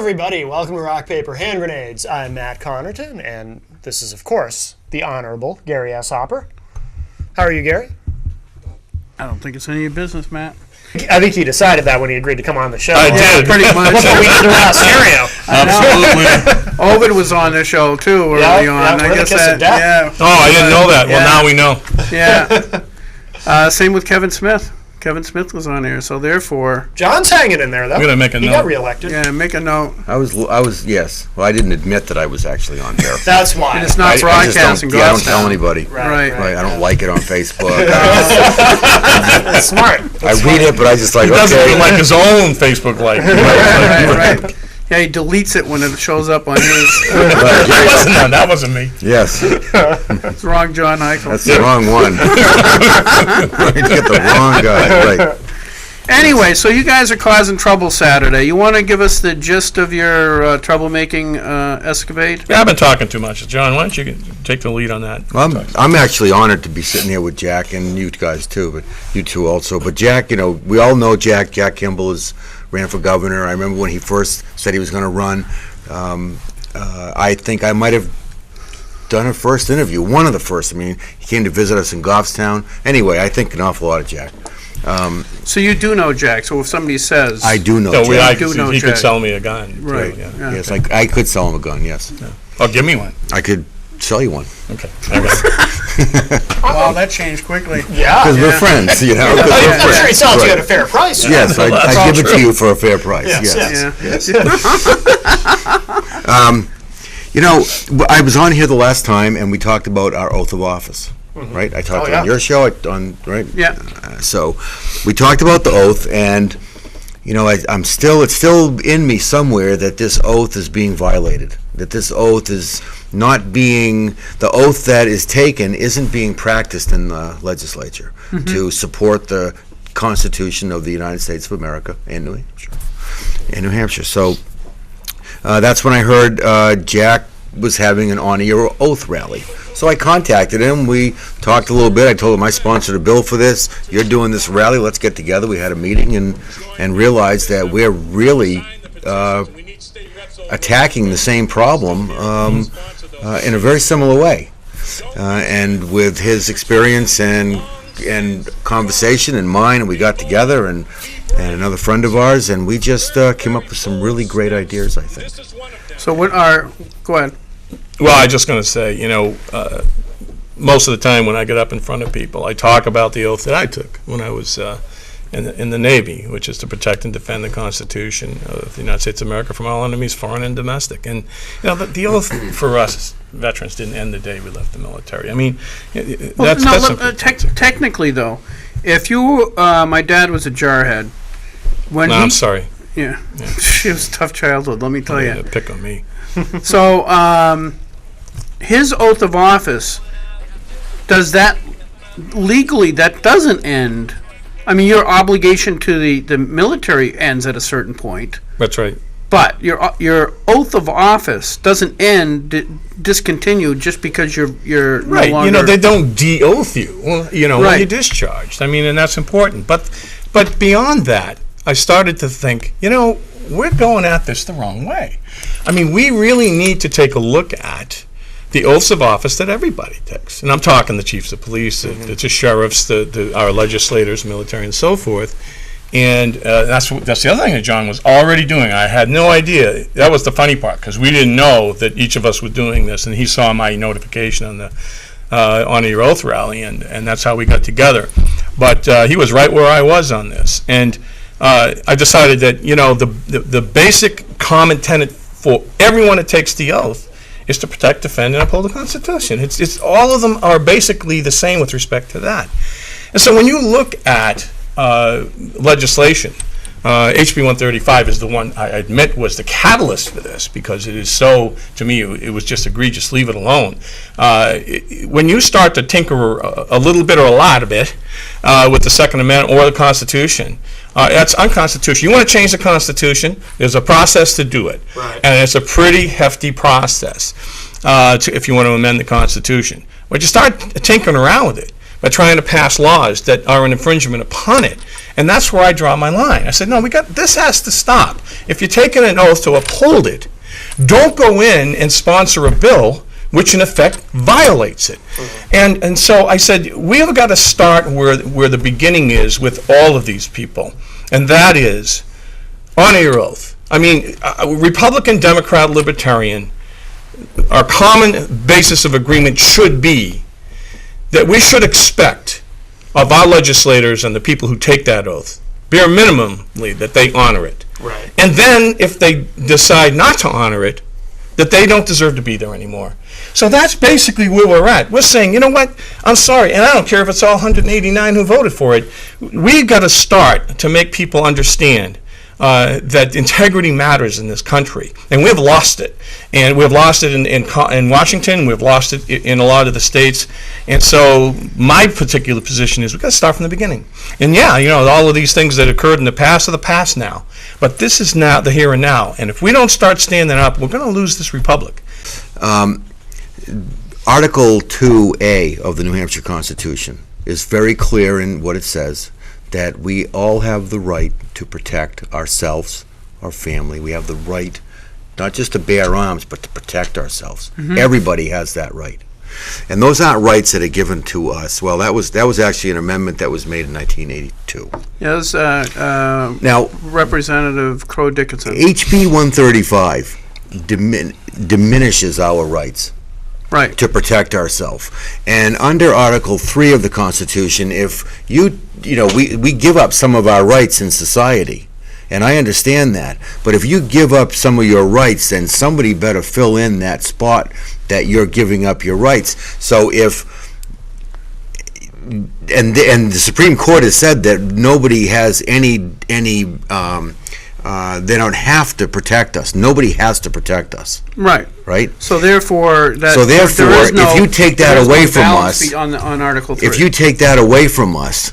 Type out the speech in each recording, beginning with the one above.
everybody. Welcome to Rock, Paper, Hand Grenades. I'm Matt Connarton, and this is, of course, the Honorable Gary S. Hopper. How are you, Gary? I don't think it's any of your business, Matt. I think he decided that when he agreed to come on the show. I did. Pretty much. Before we did the last stereo. Absolutely. Ovid was on the show, too, early on. we're the kiss of death. Yeah. Oh, I didn't know that. Yeah. Well, now we know. Yeah. Same with Kevin Smith. Kevin Smith was on here, so therefore... John's hanging in there, though. I'm going to make a He note. got reelected. Yeah, make a note. I was, yes. Well, I didn't admit that I was actually on there. That's why. And it's not I just broadcasting. don't, I don't tell anybody. Right. I don't like it on Facebook. That's smart. I read it, but I just like, He doesn't okay. even like his own Facebook like. Right. Yeah, he deletes it when it shows up on his. That wasn't me. Yes, It's wrong, John Eichel. that's the wrong one. You get the wrong guy. Right. Anyway, so you guys are causing trouble Saturday. You want to give us the gist of your troublemaking escapade? Yeah, I've been talking too much. John, why don't you take the lead on that? Well, I'm actually honored to be sitting here with Jack and you guys too, but you two also. But Jack, we all know Jack. Jack Kimball ran for governor. I remember when he first said he was going to run. I think I might have done a first interview, one of the first. I mean, he came to visit us in Goffstown. Anyway, I think an awful lot of Jack. So you do know Jack. So if somebody says... I do know So Jack. he could sell me a gun. Right. Too, yeah. Yeah. Yes, I could sell him a gun, yes. Oh, give me one. I could sell you one. Okay. Wow, that changed quickly. Yeah. Because we're friends, 'cause we're I'm sure he friends. sells you Right. at a fair price. Yes, I give it to you for a fair price, Yes, yes. Yeah. I was on here the last time, and we talked about our oath of office, right? I talked on your show, right? Yeah. So we talked about the oath, and it's still in me somewhere that this oath is being violated. That this oath is not being, the oath that is taken isn't being practiced in the legislature to support the Constitution of the United States of America and New Hampshire. So that's when I heard Jack was having an honor your oath rally. So I contacted him. We talked a little bit. I told him I sponsored a bill for this. You're doing this rally. Let's get together. We had a meeting and realized that we're really attacking the same problem in a very similar way. And with his experience and conversation and mine, we got together and another friend of ours, and we just came up with some really great ideas, I think. So go ahead. Well, I was just going to say, most of the time when I get up in front of people, I talk about the oath that I took when I was in the Navy, which is to protect and defend the Constitution of the United States of America from all enemies, foreign and domestic. And the oath for us veterans didn't end the day we left the military. I mean, technically, though, if you, my dad was a jarhead. I'm sorry. Yeah. It was a tough childhood, let me tell you. Pick on me. So, his oath of office, does that, legally, that doesn't end. I mean, your obligation to the military ends at a certain point. That's right. But your oath of office doesn't end, discontinue just because you're right. No longer... They don't de-oath you. When you're discharged. I mean, and that's important. But beyond that, I started to think, we're going at this the wrong way. I mean, we really need to take a look at the oaths of office that everybody takes. And I'm talking the chiefs of police, the sheriffs, our legislators, military, and so forth. And that's the other thing that John was already doing. I had no idea. That was the funny part, because we didn't know that each of us were doing this. And he saw my notification on the Honor Your Oath rally, and that's how we got together. But he was right where I was on this. And I decided that, the basic common tenet for everyone that takes the oath is to protect, defend, and uphold the Constitution. It's all of them are basically the same with respect to that. And so when you look at legislation, HB 135 is the one I admit was the catalyst for this, because it is so, to me, it was just egregious. Leave it alone. When you start to tinker a little bit or a lot of it with the Second Amendment or the Constitution, that's unconstitutional. You want to change the Constitution, there's a process to do it. Right. And it's a pretty hefty process if you want to amend the Constitution. But you start tinkering around with it, by trying to pass laws that are an infringement upon it. And that's where I draw my line. I said, no, this has to stop. If you're taking an oath to uphold it, don't go in and sponsor a bill which in effect violates it. And so I said, we've got to start where the beginning is with all of these people, and that is honor your oath. I mean, Republican, Democrat, Libertarian, our common basis of agreement should be that we should expect of our legislators and the people who take that oath, bare minimally, that they honor it. Right. And then if they decide not to honor it, that they don't deserve to be there anymore. So that's basically where we're at. We're saying, you know what, I'm sorry, and I don't care if it's all 189 who voted for it. We've got to start to make people understand that integrity matters in this country. And we've lost it. And we've lost it in Washington. We've lost it in a lot of the states. And so my particular position is we've got to start from the beginning. And yeah, you know, all of these things that occurred in the past are the past now. But this is now the here and now. And if we don't start standing up, we're going to lose this republic. Article 2A of the New Hampshire Constitution is very clear in what it says, that we all have the right to protect ourselves, our family. We have the right not just to bear arms, but to protect ourselves. Everybody has that right. And those aren't rights that are given to us. Well, that was actually an amendment that was made in 1982. Yes, Now, Representative Crow Dickinson. HB 135 diminishes our rights Right. to protect ourselves. And under Article 3 of the Constitution, if we give up some of our rights in society, and I understand that, but if you give up some of your rights, then somebody better fill in that spot that you're giving up your rights. So and the Supreme Court has said that nobody has any they don't have to protect us. Nobody has to protect us. Right. Right? So therefore, if you take that away from us, on Article 3. if you take that away from us,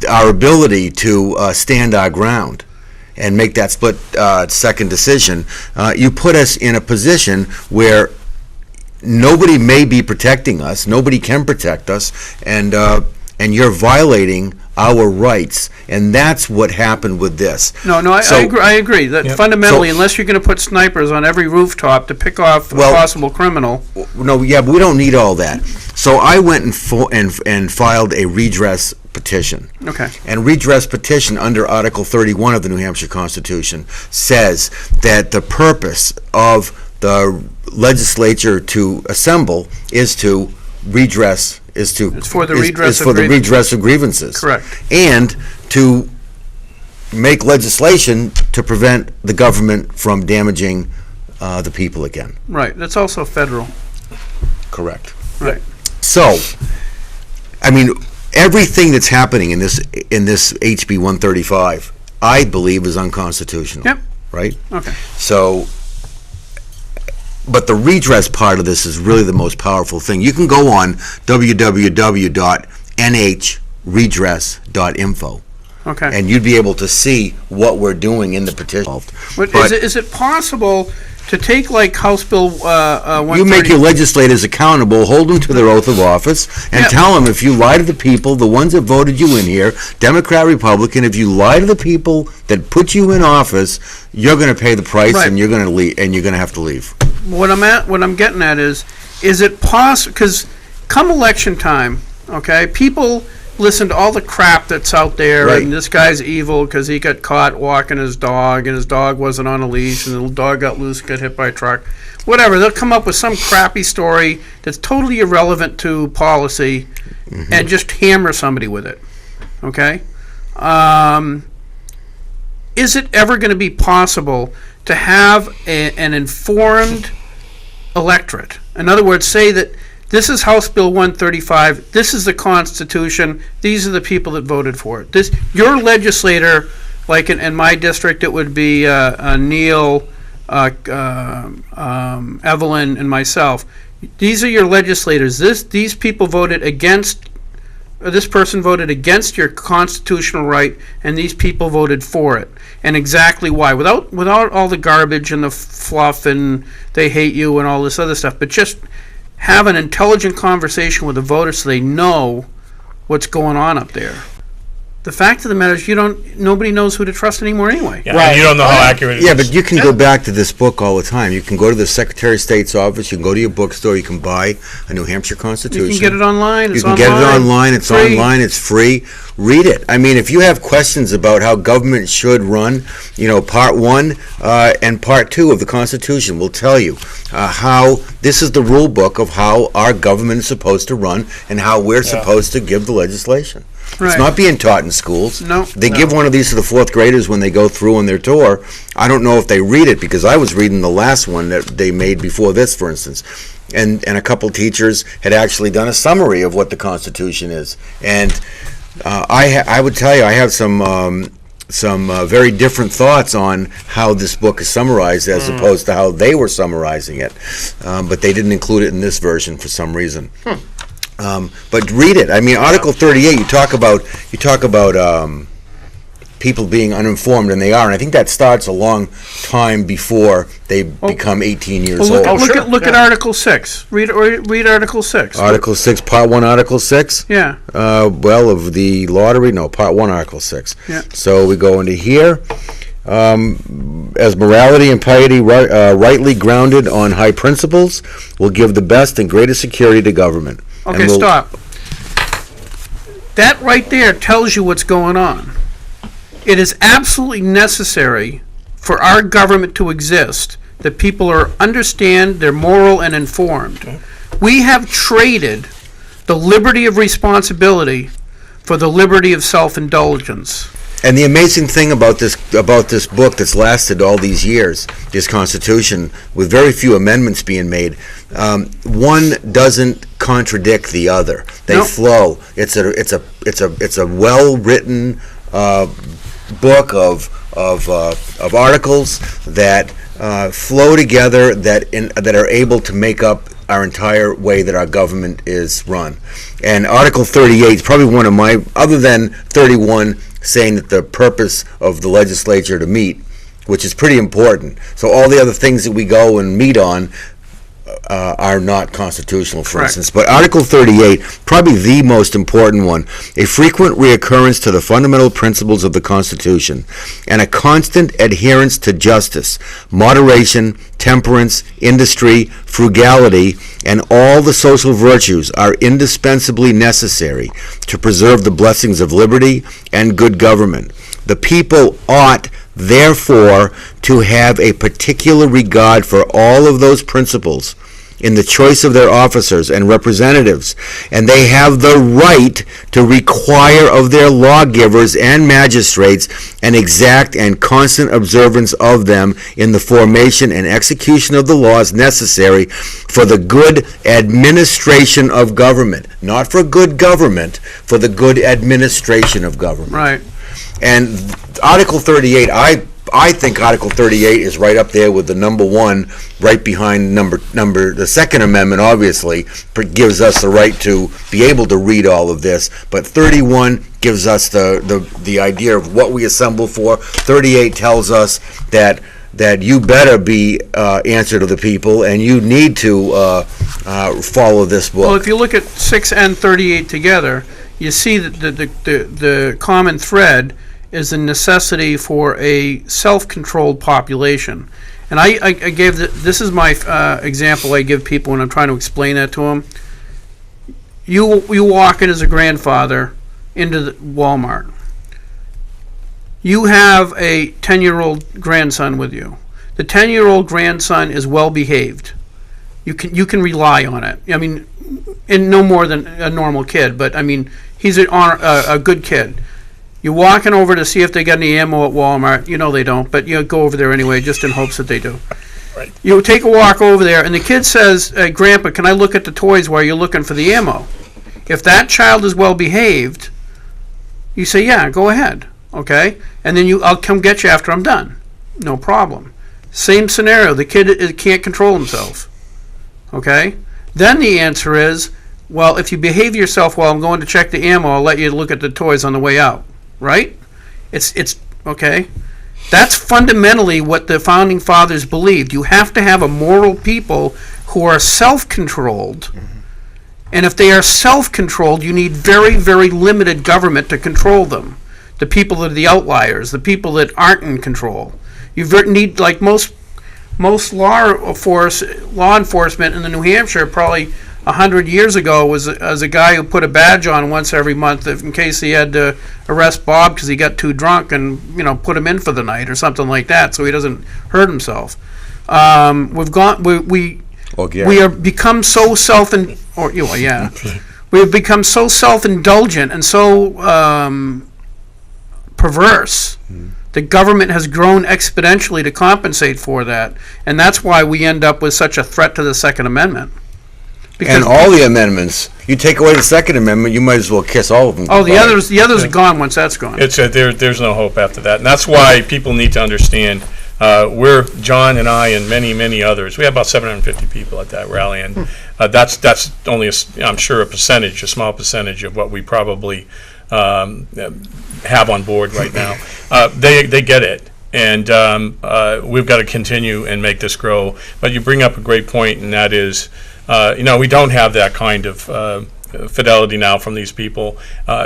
our ability to stand our ground and make that split second decision, you put us in a position where nobody may be protecting us, nobody can protect us, and you're violating our rights, and that's what happened with this. No, I agree that fundamentally, unless you're going to put snipers on every rooftop to pick off a possible criminal. No, yeah, but we don't need all that. So I went and filed a redress petition. Okay. And redress petition under Article 31 of the New Hampshire Constitution says that the purpose of the legislature to assemble is to redress. It's for the redress of grievances. Correct. And to make legislation to prevent the government from damaging the people again. Right. That's also federal. Correct. Right. So, I mean, everything that's happening in this HB 135, I believe, is unconstitutional. Yep. Right? Okay. So, but the redress part of this is really the most powerful thing. You can go on www.nhredress.info. Okay. And you'd be able to see what we're doing in the petition. But is it possible to take like House Bill 130? You make your legislators accountable, hold them to their oath of office, and tell them if you lie to the people, the ones that voted you in here, Democrat, Republican, if you lie to the people that put you in office, you're going to pay the price, and you're going to leave, and you're going to have to leave. What I'm getting at is it possible? Because come election time, okay, people listen to all the crap that's out there, Right. and this guy's evil because he got caught walking his dog, and his dog wasn't on a leash, and the dog got loose, got hit by a truck. Whatever, they'll come up with some crappy story that's totally irrelevant to policy, and just hammer somebody with it. Okay, is it ever going to be possible to have an informed electorate? In other words, say that this is House Bill 135, this is the Constitution, these are the people that voted for it. Your legislator, like in my district, it would be Neil, Evelyn, and myself. These are your legislators. These people voted against, this person voted against your constitutional right, and these people voted for it. And exactly why, without all the garbage and the fluff and they hate you and all this other stuff, but just have an intelligent conversation with the voters so they know what's going on up there. The fact of the matter is, nobody knows who to trust anymore anyway. Yeah, and you don't know how accurate it is. Yeah, but you can go back to this book all the time. You can go to the Secretary of State's office. You can go to your bookstore. You can buy a New Hampshire Constitution. You can get it online. You can get it online. It's online. It's free. Read it. I mean, if you have questions about how government should run, Part 1 and Part 2 of the Constitution will tell you how this is the rule book of how our government is supposed to run and how we're supposed to give the legislation. Right. It's not being taught in schools. No. They give one of these to the fourth graders when they go through on their tour. I don't know if they read it, because I was reading the last one that they made before this, for instance. And a couple teachers had actually done a summary of what the Constitution is. And I would tell you, I have some very different thoughts on how this book is summarized as opposed to how they were summarizing it. But they didn't include it in this version for some reason. But read it. I mean, Article 38. You talk about people being uninformed, and they are. And I think that starts a long time before they become 18 years old. Look at Article 6. Read Article 6. Article 6, Part 1, Article 6. Yeah. Of the lottery. No, Part 1, Article 6. Yeah. So we go into here. As morality and piety rightly grounded on high principles will give the best and greatest security to government. Okay, stop. That right there tells you what's going on. It is absolutely necessary for our government to exist that people understand, they're moral and informed. Okay. We have traded the liberty of responsibility for the liberty of self-indulgence. And the amazing thing about this book that's lasted all these years, this Constitution, with very few amendments being made, one doesn't contradict the other. They flow. It's a well written book of articles that flow together, that are able to make up our entire way that our government is run. And Article 38 is probably one of my, other than 31, saying that the purpose of the legislature to meet, which is pretty important. So all the other things that we go and meet on are not constitutional, for instance. But Article 38, probably the most important one, a frequent reoccurrence to the fundamental principles of the Constitution, and a constant adherence to justice, moderation, temperance, industry, frugality, and all the social virtues are indispensably necessary to preserve the blessings of liberty and good government. The people ought, therefore, to have a particular regard for all of those principles in the choice of their officers and representatives, and they have the right to require of their lawgivers and magistrates an exact and constant observance of them in the formation and execution of the laws necessary for the good administration of government. Not for good government, for the good administration of government. Right. And Article 38, I think Article 38 is right up there with the number one, right behind the Second Amendment, obviously, gives us the right to be able to read all of this. But 31 gives us the idea of what we assemble for. 38 tells us that you better be answer to the people, and you need to follow this book. Well, if you look at 6 and 38 together, you see that the common thread is the necessity for a self-controlled population. And I gave this is my example I give people when I'm trying to explain that to them. You walk in as a grandfather into the Walmart. You have a 10-year-old grandson with you. The 10-year-old grandson is well behaved. You can rely on it. I mean, and no more than a normal kid, but I mean, he's a good kid. You're walking over to see if they got any ammo at Walmart. You know they don't, but you go over there anyway, just in hopes that they do. Right. You take a walk over there, and the kid says, Grandpa, can I look at the toys while you're looking for the ammo? If that child is well behaved, you say, yeah, go ahead, okay? And then I'll come get you after I'm done. No problem. Same scenario, the kid can't control himself, okay? Then the answer is, well, if you behave yourself while I'm going to check the ammo, I'll let you look at the toys on the way out. Right? It's okay. That's fundamentally what the founding fathers believed. You have to have a moral people who are self-controlled And if they are self-controlled, you need very, very limited government to control them. The people that are the outliers, the people that aren't in control. You need, like most law enforcement in the New Hampshire, probably 100 years ago, was as a guy who put a badge on once every month in case he had to arrest Bob because he got too drunk and put him in for the night or something like that, so he doesn't hurt himself. We have become so we have become so self-indulgent and so perverse. The government has grown exponentially to compensate for that, and that's why we end up with such a threat to the Second Amendment. And all the amendments, you take away the Second Amendment, you might as well kiss all of them. Oh, the others are gone once that's gone. There's no hope after that, and that's why people need to understand. John and I and many others. We have about 750 people at that rally, and that's only I'm sure a small percentage of what we probably have on board right now. They get it, and we've got to continue and make this grow. But you bring up a great point, and that is, we don't have that kind of fidelity now from these people.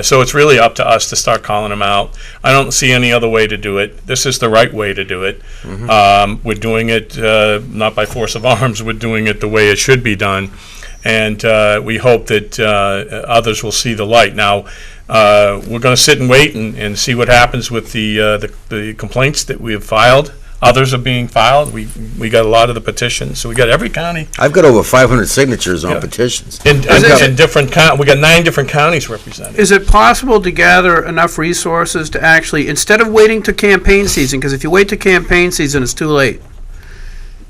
So it's really up to us to start calling them out. I don't see any other way to do it. This is the right way to do it. We're doing it not by force of arms. We're doing it the way it should be done. And we hope that others will see the light. Now, we're going to sit and wait and see what happens with the complaints that we have filed. Others are being filed. We got a lot of the petitions, so we got every county. I've got over 500 signatures on petitions. In different we got 9 different counties represented. Is it possible to gather enough resources to actually, instead of waiting to campaign season, because if you wait to campaign season, it's too late,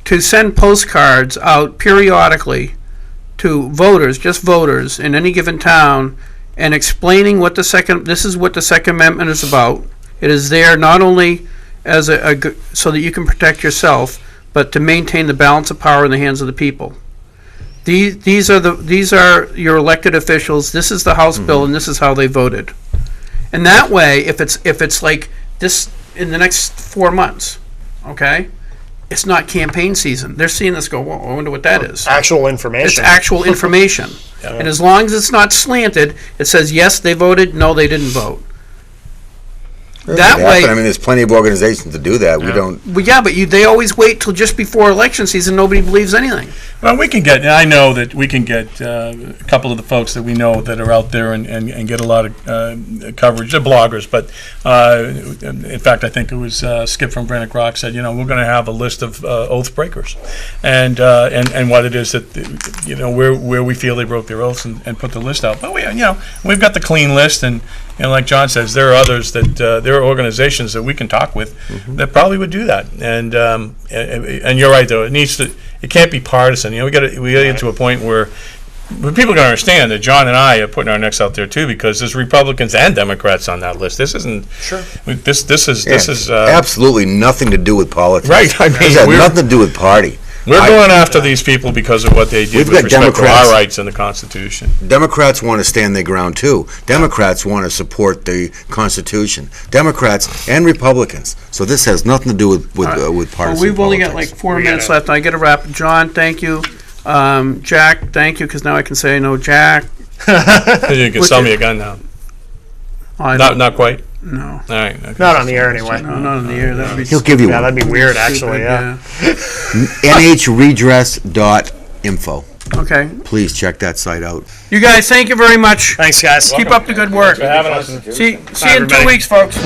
to send postcards out periodically to voters, just voters in any given town, and explaining this is what the Second Amendment is about. It is there not only as so that you can protect yourself, but to maintain the balance of power in the hands of the people. These are your elected officials. This is the House bill, and this is how they voted. And that way, if it's like this in the next 4 months, okay, it's not campaign season. They're seeing this go, whoa, I wonder what that is. Actual information. It's actual information. And as long as it's not slanted, it says, yes, they voted, no, they didn't vote. That way, I mean, there's plenty of organizations to do that. We don't. Well, yeah, but they always wait till just before election season. Nobody believes anything. Well, I know that we can get a couple of the folks that we know that are out there and get a lot of coverage. They're bloggers, but in fact, I think it was Skip from Granite Rock said, we're going to have a list of oath breakers, and what it is that where we feel they broke their oaths and put the list out. But we've got the clean list, and like John says, there are others that there are organizations that we can talk with that probably would do that. And you're right, though. It can't be partisan. We got to get to a point where people are going to understand that John and I are putting our necks out there too, because there's Republicans and Democrats on that list. This isn't sure. This is absolutely nothing to do with politics. Right. I mean, it has nothing to do with party. We're going after these people because of what they did with respect to our rights in the Constitution. Democrats want to stand their ground too. Democrats want to support the Constitution. Democrats and Republicans. So this has nothing to do with partisan well, we've only got like 4 minutes left. I get a wrap. John, thank you. Jack, thank you, because now I can say no, Jack. You can sell me a gun now. Not quite. No. All right. Okay. Not on the air anyway. No, not on the air. That'd be He'll give you yeah, one. that'd be weird, actually. Yeah. NHredress.info. Okay. Please check that site out. You guys, thank you very much. Thanks, guys. Keep up the good work. Thanks for having us. See you in 2 weeks, folks.